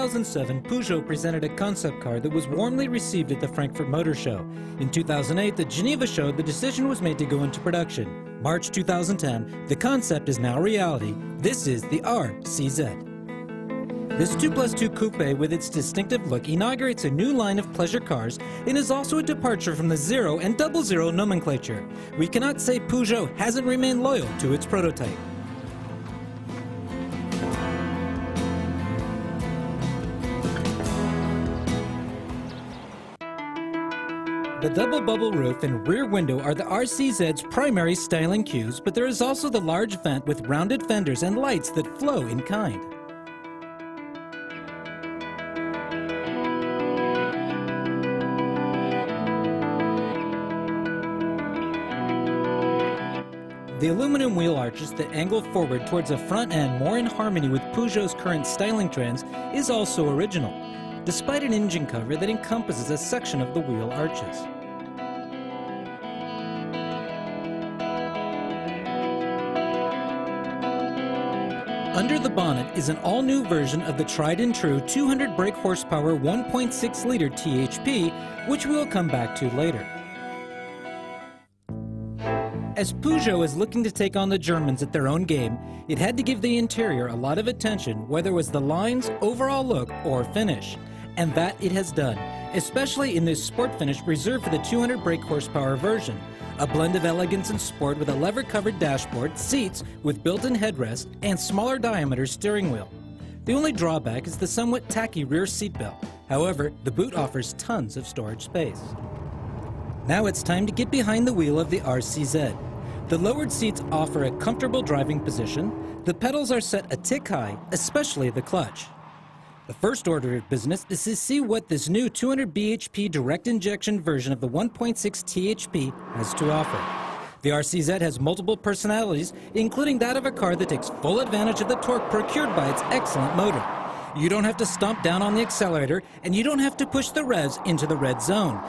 2007, Peugeot presented a concept car that was warmly received at the Frankfurt Motor Show. In 2008, the Geneva show, the decision was made to go into production. March 2010, the concept is now a reality. This is the RCZ. This 2+2 coupe with its distinctive look inaugurates a new line of pleasure cars and is also a departure from the 0 and 00 nomenclature. We cannot say Peugeot hasn't remained loyal to its prototype. The double bubble roof and rear window are the RCZ's primary styling cues, but there is also the large vent with rounded fenders and lights that flow in kind. The aluminum wheel arches that angle forward towards a front end more in harmony with Peugeot's current styling trends is also original, despite an engine cover that encompasses a section of the wheel arches. Under the bonnet is an all-new version of the tried-and-true 200 brake horsepower 1.6-liter THP, which we will come back to later. As Peugeot is looking to take on the Germans at their own game, it had to give the interior a lot of attention, whether it was the lines, overall look, or finish. And that it has done, especially in this sport finish reserved for the 200 brake horsepower version. A blend of elegance and sport with a lever-covered dashboard, seats with built-in headrest, and smaller diameter steering wheel. The only drawback is the somewhat tacky rear seatbelt. However, the boot offers tons of storage space. Now it's time to get behind the wheel of the RCZ. The lowered seats offer a comfortable driving position. The pedals are set a tick high, especially the clutch. The first order of business is to see what this new 200 bhp direct injection version of the 1.6 THP has to offer. The RCZ has multiple personalities, including that of a car that takes full advantage of the torque procured by its excellent motor. You don't have to stomp down on the accelerator, and you don't have to push the revs into the red zone.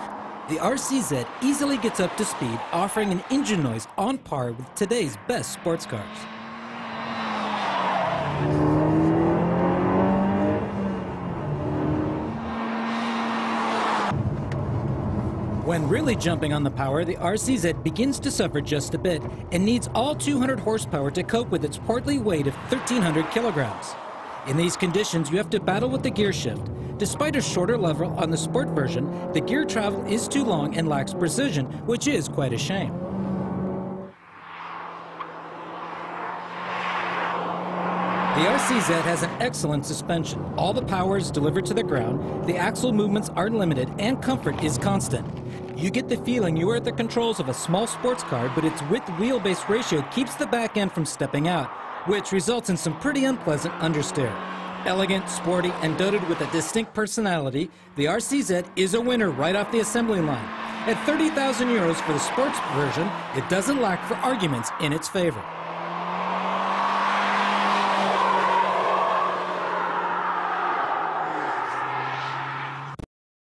The RCZ easily gets up to speed, offering an engine noise on par with today's best sports cars. When really jumping on the power, the RCZ begins to suffer just a bit and needs all 200 horsepower to cope with its portly weight of 1,300 kilograms. In these conditions, you have to battle with the gear shift. Despite a shorter level on the sport version, the gear travel is too long and lacks precision, which is quite a shame. The RCZ has an excellent suspension. All the power is delivered to the ground, the axle movements are limited, and comfort is constant. You get the feeling you are at the controls of a small sports car, but its width-wheelbase ratio keeps the back end from stepping out, which results in some pretty unpleasant understeer. Elegant, sporty, and dotted with a distinct personality, the RCZ is a winner right off the assembly line. At 30,000 euros for the sports version, it doesn't lack for arguments in its favor.